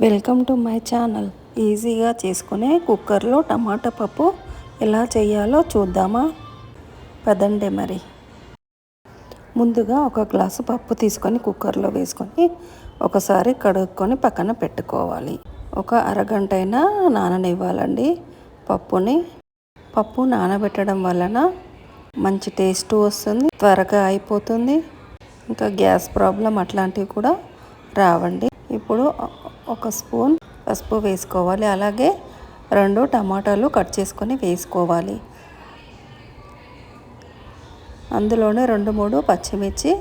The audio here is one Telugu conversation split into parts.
Welcome to my channel. ఈజీగా చేసుకునే కుక్కర్లో టమాటా పప్పు ఎలా చేయాలో చూద్దామా? పదండి మరి. ముందుగా ఒక గ్లాసు పప్పు తీసుకొని కుక్కర్లో వేసుకొని ఒకసారి కడుక్కొని పక్కన పెట్టుకోవాలి. ఒక అరగంట అయినా నాననివ్వాలండి పప్పుని. పప్పు నానబెట్టడం వలన మంచి టేస్ట్ వస్తుంది, త్వరగా అయిపోతుంది, ఇంకా గ్యాస్ ప్రాబ్లం అట్లాంటివి కూడా రావండి. ఇప్పుడు ఒక స్పూన్ పసుపు వేసుకోవాలి. అలాగే 2 టమాటాలు కట్ చేసుకొని వేసుకోవాలి. అందులోనే 2-3 పచ్చిమిర్చి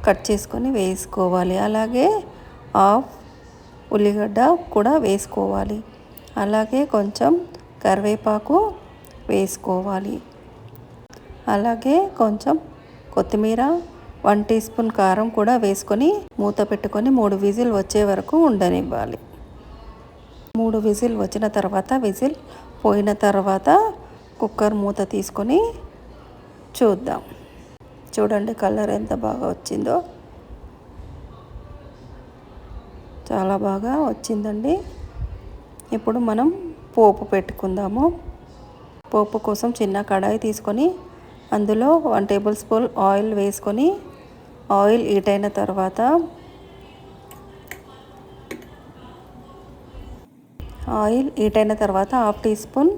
కట్ చేసుకొని వేసుకోవాలి. అలాగే హాఫ్ ఉల్లిగడ్డ కూడా వేసుకోవాలి. అలాగే కొంచెం కరివేపాకు వేసుకోవాలి. అలాగే కొంచెం కొత్తిమీర, 1 టీ స్పూన్ కారం కూడా వేసుకొని మూత పెట్టుకొని 3 విజిల్ వచ్చే వరకు ఉండనివ్వాలి. 3 విజిల్ వచ్చిన తర్వాత, విజిల్ పోయిన తర్వాత కుక్కర్ మూత తీసుకొని చూద్దాం. చూడండి కలర్ ఎంత బాగా వచ్చిందో, చాలా బాగా వచ్చిందండి. ఇప్పుడు మనం పోపు పెట్టుకుందాము. పోపు కోసం చిన్న కడాయి తీసుకొని అందులో 1 టేబుల్ స్పూన్ ఆయిల్ వేసుకొని, ఆయిల్ హీట్ అయిన తర్వాత హాఫ్ టీ స్పూన్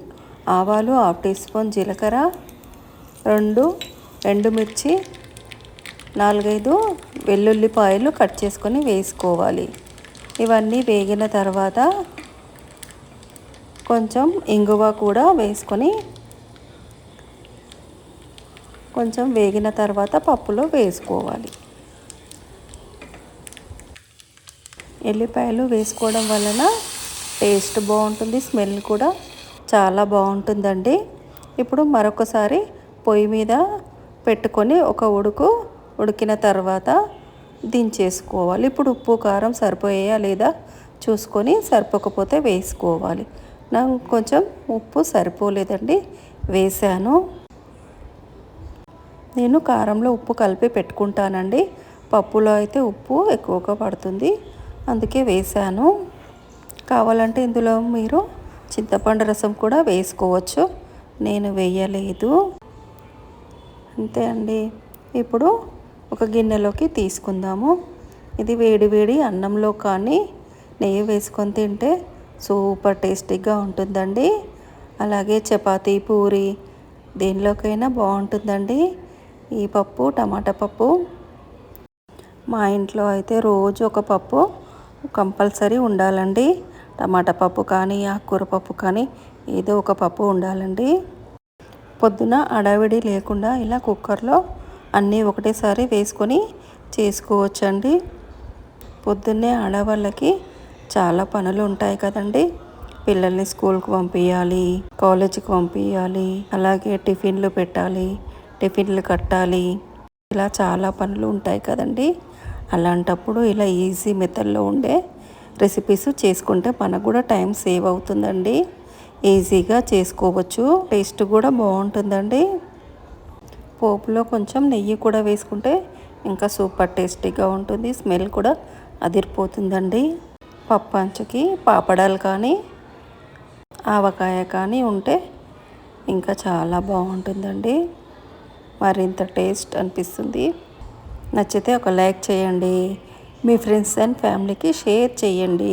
ఆవాలు, హాఫ్ టీ స్పూన్ జీలకర్ర, 2 ఎండుమిర్చి, 4-5 వెల్లుల్లిపాయలు కట్ చేసుకొని వేసుకోవాలి. ఇవన్నీ వేగిన తర్వాత కొంచెం ఇంగువ కూడా వేసుకొని కొంచెం వేగిన తర్వాత పప్పులో వేసుకోవాలి. ఎల్లిపాయలు వేసుకోవడం వలన టేస్ట్ బాగుంటుంది, స్మెల్ కూడా చాలా బాగుంటుందండి. ఇప్పుడు మరొకసారి పొయ్యి మీద పెట్టుకొని ఒక ఉడికిన తర్వాత దించేసుకోవాలి. ఇప్పుడు ఉప్పు కారం సరిపోయాయా లేదా చూసుకొని, సరిపోకపోతే వేసుకోవాలి. నాకు కొంచెం ఉప్పు సరిపోలేదండి, వేసాను. నేను కారంలో ఉప్పు కలిపి పెట్టుకుంటానండి. పప్పులో అయితే ఉప్పు ఎక్కువగా పడుతుంది, అందుకే వేసాను. కావాలంటే ఇందులో మీరు చింతపండు రసం కూడా వేసుకోవచ్చు, నేను వేయలేదు. అంతే అండి. ఇప్పుడు ఒక గిన్నెలోకి తీసుకుందాము. ఇది వేడి అన్నంలో కానీ నెయ్యి వేసుకొని తింటే సూపర్ టేస్టీగా ఉంటుందండి. అలాగే చపాతీ, పూరి దేనిలోకైనా బాగుంటుందండి ఈ పప్పు, టమాటా పప్పు. మా ఇంట్లో అయితే రోజు ఒక పప్పు కంపల్సరీ ఉండాలండి. టమాటా పప్పు కానీ, ఆకుకూర పప్పు కానీ ఏదో ఒక పప్పు ఉండాలండి. పొద్దున అడవిడి లేకుండా ఇలా కుక్కర్లో అన్నీ ఒకటేసారి వేసుకొని చేసుకోవచ్చండి. పొద్దున్నే ఆడవాళ్ళకి చాలా పనులు ఉంటాయి కదండి. పిల్లల్ని స్కూల్కి పంపించాలి, కాలేజీకి పంపించాలి, అలాగే టిఫిన్లు పెట్టాలి, టిఫిన్లు కట్టాలి, ఇలా చాలా పనులు ఉంటాయి కదండి. అలాంటప్పుడు ఇలా ఈజీ మెథడ్లో ఉండే రెసిపీస్ చేసుకుంటే మనకు కూడా టైం సేవ్ అవుతుందండి. ఈజీగా చేసుకోవచ్చు, టేస్ట్ కూడా బాగుంటుందండి. పోపులో కొంచెం నెయ్యి కూడా వేసుకుంటే ఇంకా సూపర్ టేస్టీగా ఉంటుంది, స్మెల్ కూడా అదిరిపోతుందండి. పప్పు అంచుకి పాపడాలు కానీ, ఆవకాయ కానీ ఉంటే ఇంకా చాలా బాగుంటుందండి, మరింత టేస్ట్ అనిపిస్తుంది. నచ్చితే ఒక లైక్ చేయండి, మీ ఫ్రెండ్స్ అండ్ ఫ్యామిలీకి షేర్ చేయండి,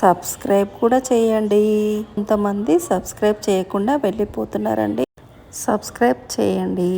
సబ్స్క్రైబ్ కూడా చేయండి. కొంతమంది సబ్స్క్రైబ్ చేయకుండా వెళ్ళిపోతున్నారండి, సబ్స్క్రైబ్ చేయండి.